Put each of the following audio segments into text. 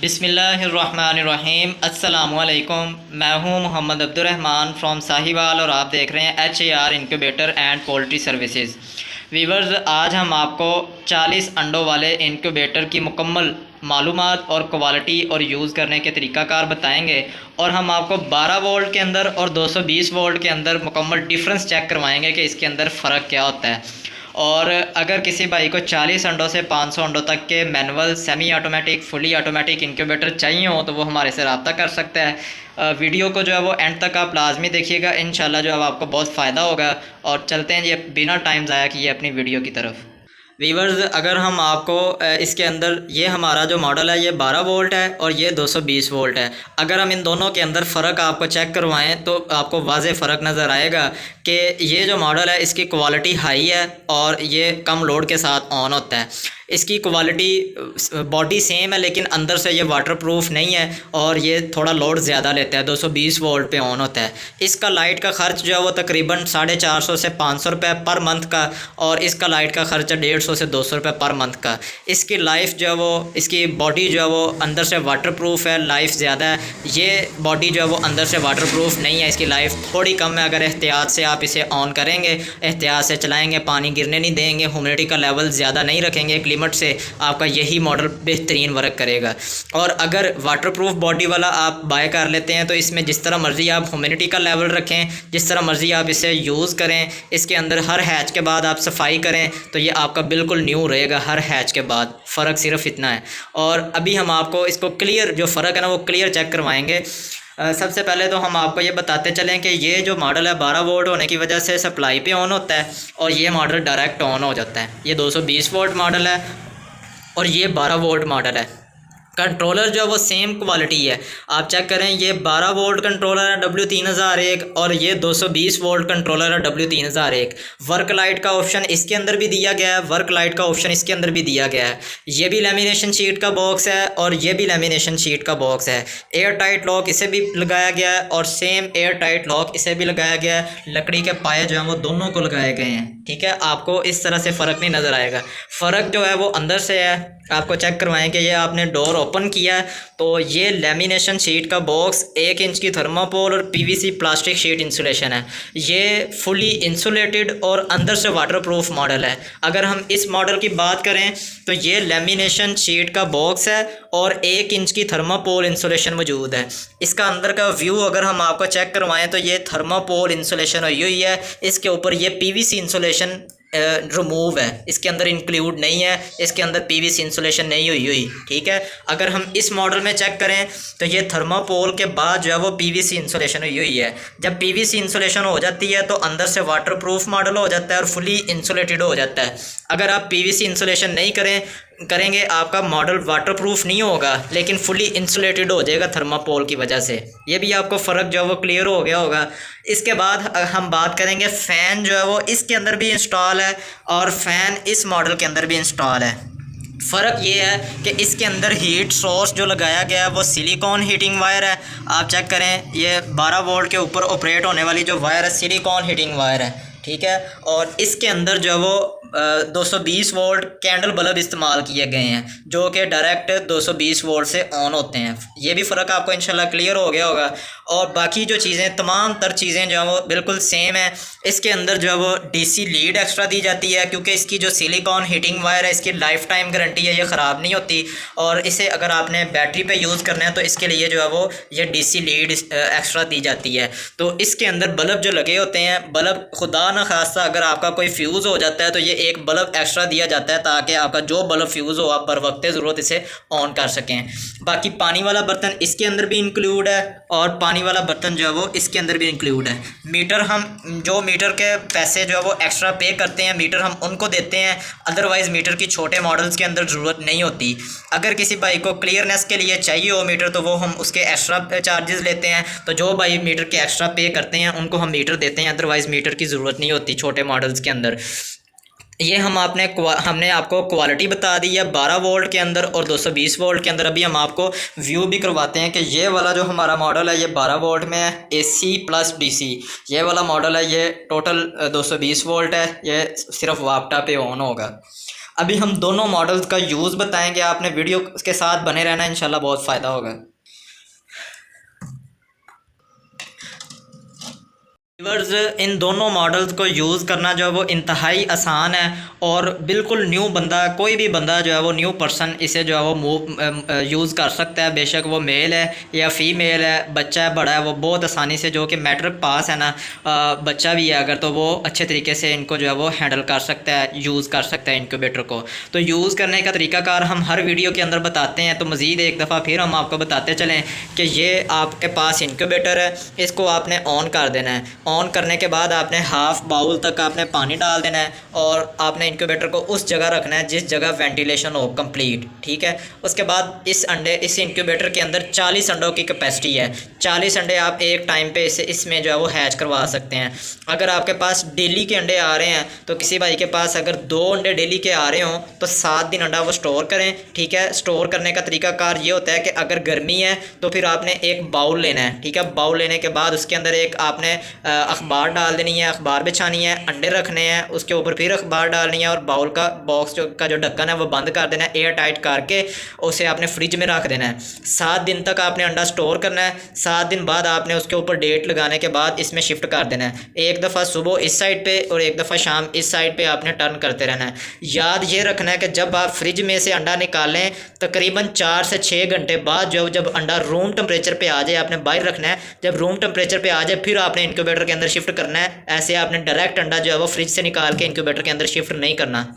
बिस्मिल्लाहिर्रहमानिर्रहीम। अस्सलामुअलैकुम। मैं हूं मोहम्मद अब्दुर्रहमान फ्रॉम साहिवाल और आप देख रहे हैं HAR incubator and poultry services. Viewers, आज हम आपको 40 अंडों वाले इनक्यूबेटर की मुकम्मल मालूमात और क्वालिटी और यूज़ करने के तरीक़ाकार बताएंगे और हम आपको 12 वोल्ट के अंदर और 220 वोल्ट के अंदर मुकम्मल डिफरेंस चेक करवाएंगे कि इसके अंदर फ़र्क क्या होता है। और अगर किसी भाई को 40 अंडों से 500 अंडों तक के manual, semi automatic, fully automatic incubator चाहिए हो तो वो हमारे से रब्ता कर सकता है। वीडियो को जो है वो एंड तक आप लाजमी देखिएगा, इंशाल्लाह जो है आपको बहुत फ़ायदा होगा। और चलते हैं जी बिना टाइम ज़ाया किए अपनी वीडियो की तरफ। वीवर्स, अगर हम आपको इसके अंदर ये हमारा जो मॉडल है ये 12 वोल्ट है और ये 220 वोल्ट है। अगर हम इन दोनों के अंदर फ़र्क आपको चेक करवाएं तो आपको वाज़े फ़र्क नज़र आएगा कि ये जो मॉडल है इसकी क्वालिटी हाई है और ये कम लोड के साथ ऑन होता है। इसकी क्वालिटी बॉडी सेम है लेकिन अंदर से ये वाटरप्रूफ नहीं है और ये थोड़ा लोड ज़्यादा लेता है, 220 वोल्ट पे ऑन होता है। इसका लाइट का ख़र्च जो है वो तकरीबन 450 से 500 रुपये पर मंथ का और इसका लाइट का ख़र्चा 150 से 200 रुपये पर मंथ का। इसकी लाइफ जो है वो, इसकी बॉडी जो है वो अंदर से वाटरप्रूफ है, लाइफ ज़्यादा है। ये बॉडी जो है वो अंदर से वाटरप्रूफ नहीं है, इसकी लाइफ थोड़ी कम है। अगर एहतियात से आप इसे ऑन करेंगे, एहतियात से चलाएँगे, पानी गिरने नहीं देंगे, ह्यूमिडिटी का लेवल ज़्यादा नहीं रखेंगे लिमिट से, आपका यही मॉडल बेहतरीन वर्क करेगा। और अगर वाटरप्रूफ बॉडी वाला आप बाय कर लेते हैं तो इसमें जिस तरह मर्ज़ी आप ह्यूमिडिटी का लेवल रखें, जिस तरह मर्ज़ी आप इसे यूज़ करें, इसके अंदर हर हैच के बाद आप सफाई करें तो ये आपका बिल्कुल न्यू रहेगा हर हैच के बाद। फ़र्क सिर्फ इतना है। और अभी हम आपको इसको क्लियर जो फ़र्क है ना वो क्लियर चेक करवाएंगे। सबसे पहले तो हम आपको ये बताते चलें कि ये जो मॉडल है 12 वोल्ट होने की वजह से सप्लाई पे ऑन होता है और ये मॉडल डायरेक्ट ऑन हो जाता है। ये 220 वोल्ट मॉडल है और ये 12 वोल्ट मॉडल है। कंट्रोलर जो है वो सेम क्वालिटी है। आप चेक करें, ये 12 वोल्ट कंट्रोलर है W3001 और ये 220 वोल्ट कंट्रोलर है W3001। वर्क लाइट का ऑप्शन इसके अंदर भी दिया गया है, वर्क लाइट का ऑप्शन इसके अंदर भी दिया गया है। ये भी लेमिनेशन शीट का बॉक्स है और ये भी लेमिनेशन शीट का बॉक्स है। एयर टाइट लॉक इसे भी लगाया गया है और सेम एयर टाइट लॉक इसे भी लगाया गया है। लकड़ी के पाए जो हैं वो दोनों को लगाए गए हैं। ठीक है, आपको इस तरह से फ़र्क नहीं नज़र आएगा। फ़र्क जो है वो अंदर से है। आपको चेक करवाएं कि ये आपने डोर ओपन किया है तो ये लेमिनेशन शीट का बॉक्स 1 इंच की थर्माकोल और PVC प्लास्टिक शीट इंसुलेशन है। ये फुली इंसुलेटेड और अंदर से वाटरप्रूफ मॉडल है। अगर हम इस मॉडल की बात करें तो ये लेमिनेशन शीट का बॉक्स है और 1 इंच की थर्माकोल इंसुलेशन मौजूद है। इसका अंदर का व्यू अगर हम आपको चेक करवाएं तो ये थर्माकोल इंसुलेशन हुई हुई है। इसके ऊपर ये PVC इंसुलेशन रिमूव है, इसके अंदर इंक्लूड नहीं है, इसके अंदर PVC इंसुलेशन नहीं हुई। ठीक है, अगर हम इस मॉडल में चेक करें तो ये थर्माकोल के बाद जो है वो PVC इंसुलेशन हुई है। जब PVC इंसुलेशन हो जाती है तो अंदर से वाटरप्रूफ मॉडल हो जाता है और फुली इंसुलेटेड हो जाता है। अगर आप PVC इंसुलेशन नहीं करेंगे आपका मॉडल वाटरप्रूफ नहीं होगा लेकिन फुली इंसुलेटेड हो जाएगा थर्माकोल की वजह से। ये भी आपको फ़र्क जो है वो क्लियर हो गया होगा। इसके बाद हम बात करेंगे फ़ैन जो है वो इसके अंदर भी इंस्टॉल है और फ़ैन इस मॉडल के अंदर भी इंस्टॉल है। फ़र्क ये है कि इसके अंदर हीट सोर्स जो लगाया गया है वो सिलिकॉन हीटिंग वायर है। आप चेक करें, ये 12 वोल्ट के ऊपर ऑपरेट होने वाली जो वायर है सिलिकॉन हीटिंग वायर है। ठीक है, और इसके अंदर जो है वो 220 वोल्ट कैंडल बल्ब इस्तेमाल किए गए हैं जो कि डायरेक्ट 220 वोल्ट से ऑन होते हैं। ये भी फ़र्क आपको इंशाल्लाह क्लियर हो गया होगा। और बाकी जो चीज़ें, तमाम तर चीज़ें जो है वो बिल्कुल सेम है। इसके अंदर जो है वो DC लीड एक्स्ट्रा दी जाती है क्योंकि इसकी जो सिलिकॉन हीटिंग वायर है इसकी लाइफ टाइम गारंटी है, ये ख़राब नहीं होती। और इसे अगर आपने बैटरी पे यूज़ करना है तो इसके लिए जो है वो ये DC लीड एक्स्ट्रा दी जाती है। तो इसके अंदर बल्ब जो लगे होते हैं, बल्ब खुदा न खास्ता अगर आपका कोई फ्यूज़ हो जाता है तो ये एक बल्ब एक्स्ट्रा दिया जाता है ताकि आपका जो बल्ब फ्यूज़ हो आप बर वक्त ज़रूरत इसे ऑन कर सकें। बाकी पानी वाला बर्तन इसके अंदर भी इंक्लूड है और पानी वाला बर्तन जो है वो इसके अंदर भी इंक्लूड है। मीटर, हम जो मीटर के पैसे जो है वो एक्स्ट्रा पे करते हैं, मीटर हम उनको देते हैं। अदरवाइज़ मीटर की छोटे मॉडल्स के अंदर ज़रूरत नहीं होती। अगर किसी भाई को क्लियरनेस के लिए चाहिए हो मीटर तो वो हम उसके एक्स्ट्रा चार्जेस लेते हैं। तो जो भाई मीटर के एक्स्ट्रा पे करते हैं उनको हम मीटर देते हैं, अदरवाइज़ मीटर की ज़रूरत नहीं होती छोटे मॉडल्स के अंदर। ये हमने आपको क्वालिटी बता दी है 12 वोल्ट के अंदर और 220 वोल्ट के अंदर। अभी हम आपको व्यू भी करवाते हैं कि ये वाला जो हमारा मॉडल है ये 12 वोल्ट में है, AC प्लस DC। ये वाला मॉडल है, ये टोटल 220 वोल्ट है, ये सिर्फ वापटा पे ऑन होगा। अभी हम दोनों मॉडल्स का यूज़ बताएंगे, आपने वीडियो के साथ बने रहना, इंशाल्लाह बहुत फ़ायदा होगा। व्यूअर्स, इन दोनों मॉडल्स को यूज़ करना जो है वो इंतहाई आसान है और बिल्कुल न्यू बंदा, कोई भी बंदा जो है वो न्यू पर्सन इसे जो है वो यूज़ कर सकता है। बेशक वो मेल है या फीमेल है, बच्चा है बड़ा है, वो बहुत आसानी से, जो कि मैट्रिक पास है ना, बच्चा भी है अगर, तो वो अच्छे तरीके से इनको जो है वो हैंडल कर सकता है, यूज़ कर सकता है इनक्यूबेटर को। तो यूज़ करने का तरीकाकार हम हर वीडियो के अंदर बताते हैं, तो मज़ीद एक दफ़ा फिर हम आपको बताते चलें कि ये आपके पास इनक्यूबेटर है, इसको आपने ऑन कर देना है। ऑन करने के बाद आपने हाफ़ बाउल तक आपने पानी डाल देना है और आपने इंक्यूबेटर को उस जगह रखना है जिस जगह वेंटिलेशन हो कंप्लीट, ठीक है। उसके बाद इस इंक्यूबेटर के अंदर 40 अंडों की कैपेसिटी है। 40 अंडे आप एक टाइम पे इसमें जो है वो हैच करवा सकते हैं। अगर आपके पास डेली के अंडे आ रहे हैं, तो किसी भाई के पास अगर 2 अंडे डेली के आ रहे हों तो 7 दिन अंडा वो स्टोर करें, ठीक है। स्टोर करने का तरीकाकार ये होता है कि अगर गर्मी है तो फिर आपने एक बाउल लेना है, ठीक है। बाउल लेने के बाद उसके अंदर एक आपने अखबार डाल देनी है, अखबार बिछानी है, अंडे रखने हैं, उसके ऊपर फिर अखबार डालनी है और बाउल का बॉक्स जो ढक्कन है वो बंद कर देना है, एयर टाइट करके उसे आपने फ्रिज में रख देना है। 7 दिन तक आपने अंडा स्टोर करना है। 7 दिन बाद आपने उसके ऊपर डेट लगाने के बाद इसमें शिफ्ट कर देना है। एक दफ़ा सुबह इस साइड पे और एक दफ़ा शाम इस साइड पे आपने टर्न करते रहना है। याद ये रखना है कि जब आप फ्रिज में से अंडा निकालें तकरीबन 4 से 6 घंटे बाद जब अंडा रूम टेम्परेचर पे आ जाए आपने बाहर रखना है। जब रूम टेम्परेचर पे आ जाए फिर आपने इंक्यूबेटर के अंदर शिफ्ट करना है। ऐसे आपने डायरेक्ट अंडा जो है वो फ्रिज से निकाल के इंक्यूबेटर के अंदर शिफ्ट नहीं करना,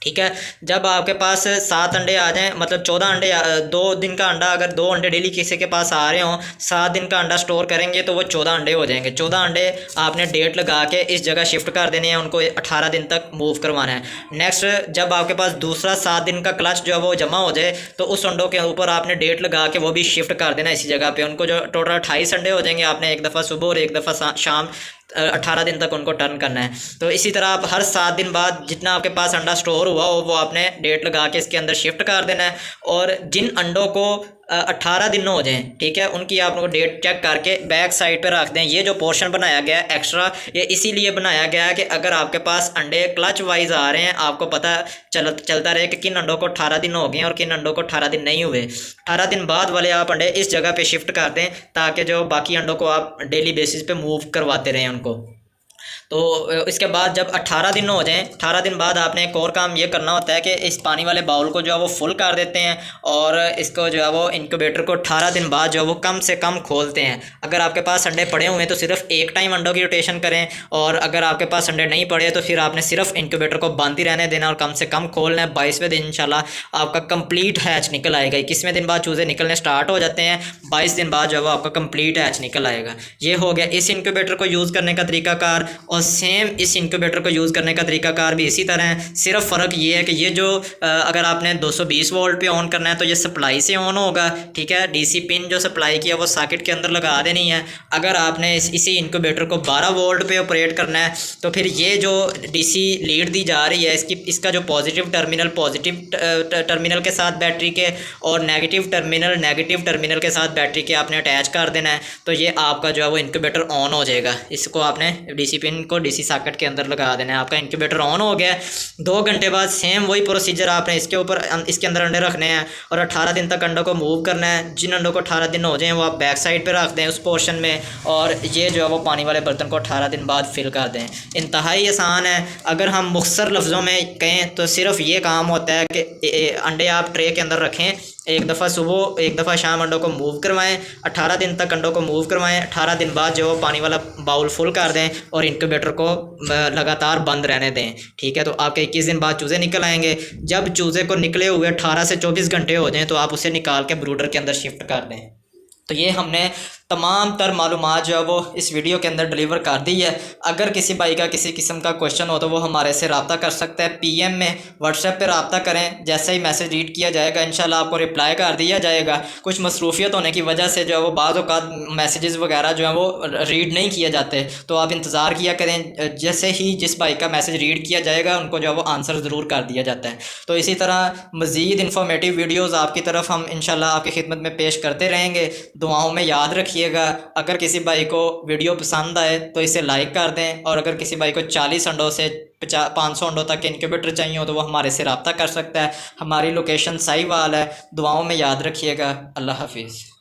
ठीक है। जब आपके पास 7 अंडे आ जाएं, मतलब 14 अंडे, 2 दिन का अंडा, अगर 2 अंडे डेली किसी के पास आ रहे हों, 7 दिन का अंडा स्टोर करेंगे तो वो 14 अंडे हो जाएंगे। 14 अंडे आपने डेट लगा के इस जगह शिफ्ट कर देने हैं, उनको 18 दिन तक मूव करवाना है। नेक्स्ट, जब आपके पास दूसरा 7 दिन का क्लच जो है वो जमा हो जाए तो उस अंडों के ऊपर आपने डेट लगा के वो भी शिफ्ट कर देना है इसी जगह पर। उनको जो टोटल 28 अंडे हो जाएंगे, आपने एक दफ़ा सुबह और एक दफ़ा शाम 18 दिन तक उनको टर्न करना है। तो इसी तरह आप हर 7 दिन बाद जितना आपके पास अंडा स्टोर हुआ हो वो आपने डेट लगा के इसके अंदर शिफ्ट कर देना है। और जिन अंडों को 18 दिन हो जाएं, ठीक है, उनकी आप लोग डेट चेक करके बैक साइड पे रख दें। ये जो पोर्शन बनाया गया है एक्स्ट्रा, ये इसीलिए बनाया गया है कि अगर आपके पास अंडे क्लच वाइज आ रहे हैं, आपको पता चलता रहे कि किन अंडों को 18 दिन हो गए और किन अंडों को 18 दिन नहीं हुए। 18 दिन बाद वाले आप अंडे इस जगह पे शिफ्ट कर दें ताकि जो बाकी अंडों को आप डेली बेसिस पे मूव करवाते रहें उनको। तो इसके बाद जब 18 दिन हो जाएं, 18 दिन बाद आपने एक और काम ये करना होता है कि इस पानी वाले बाउल को जो है वो फुल कर देते हैं और इसको जो है वो इंक्यूबेटर को 18 दिन बाद जो है वो कम से कम खोलते हैं। अगर आपके पास अंडे पड़े हुए हैं तो सिर्फ एक टाइम अंडों की रोटेशन करें, और अगर आपके पास अंडे नहीं पड़े तो फिर आपने सिर्फ इंक्यूबेटर को बंद ही रहने देना और कम से कम खोलना है। 22वें दिन इंशाल्लाह आपका कंप्लीट हैच निकल आएगा। 21वें दिन बाद चूज़े निकलने स्टार्ट हो जाते हैं, 22 दिन बाद जो है वो आपका कंप्लीट हैच निकल आएगा। ये हो गया इस इंक्यूबेटर को यूज़ करने का तरीकाकार। और सेम इस इंक्यूबेटर को यूज़ करने का तरीकाकार भी इसी तरह है। सिर्फ फ़र्क ये है कि ये जो अगर आपने 220 वोल्ट पे ऑन करना है तो ये सप्लाई से ऑन होगा, ठीक है। डीसी पिन जो सप्लाई किया वो सॉकेट के अंदर लगा देनी है। अगर आपने इसी इंक्यूबेटर को 12 वोल्ट पे ऑपरेट करना है तो फिर ये जो डीसी लीड दी जा रही है इसका जो पॉजिटिव टर्मिनल के साथ बैटरी के और नेगेटिव टर्मिनल के साथ बैटरी के आपने अटैच कर देना है। तो ये आपका जो है वो इंक्यूबेटर ऑन हो जाएगा। इसको आपने डीसी पिन को डीसी सॉकेट के अंदर लगा देना है। आपका इंक्यूबेटर ऑन हो गया। 2 घंटे बाद सेम वही प्रोसीजर आपने इसके अंदर अंडे रखने हैं और 18 दिन तक अंडों को मूव करना है। जिन अंडों को 18 दिन हो जाए वो आप बैक साइड पे रख दें उस पोर्शन में, और ये जो है वो पानी वाले बर्तन को 18 दिन बाद फिल कर दें। इंतहाई आसान है। अगर हम मुख्तसर लफ्ज़ों में कहें तो सिर्फ ये काम होता है कि अंडे आप ट्रे के अंदर रखें, एक दफ़ा सुबह एक दफ़ा शाम अंडों को मूव करवाएं, 18 दिन तक अंडों को मूव करवाएं। 18 दिन बाद जो पानी वाला बाउल फुल कर दें और इंक्यूबेटर को लगातार बंद रहने दें, ठीक है। तो आपके 21 दिन बाद चूज़े निकल आएंगे। जब चूज़े को निकले हुए 18 से 24 घंटे हो जाएं तो आप उसे निकाल के ब्रूडर के अंदर शिफ्ट कर दें। तो ये हमने तमाम तर मालूमात जो है वो इस वीडियो के अंदर डिलीवर कर दी है। अगर किसी भाई का किसी किस्म का क्वेश्चन हो तो वो हमारे से रब्ता कर सकता है। पीएम में व्हाट्सएप पे रब्ता करें, जैसे ही मैसेज रीड किया जाएगा इंशाल्लाह आपको रिप्लाई कर दिया जाएगा। कुछ मसरूफियत होने की वजह से जो है वो बाज़ औक़ात मैसेजेस वगैरह जो है वो रीड नहीं किए जाते, तो आप इंतज़ार किया करें। जैसे ही जिस भाई का मैसेज रीड किया जाएगा उनको जो है वो आंसर ज़रूर कर दिया जाता है। तो इसी तरह मज़ीद इन्फॉर्मेटिव वीडियोज़ आपकी तरफ हम इंशाल्लाह आपकी खिदमत में पेश करते रहेंगे। दुआओं में याद रखिए। रखिएगा। अगर किसी भाई को वीडियो पसंद आए तो इसे लाइक कर दें, और अगर किसी भाई को 40 अंडों से 500 अंडों तक इनक्यूबेटर चाहिए हो तो वो हमारे से रब्ता कर सकता है। हमारी लोकेशन साहिवाल है। दुआओं में याद रखिएगा। अल्लाह हाफिज़।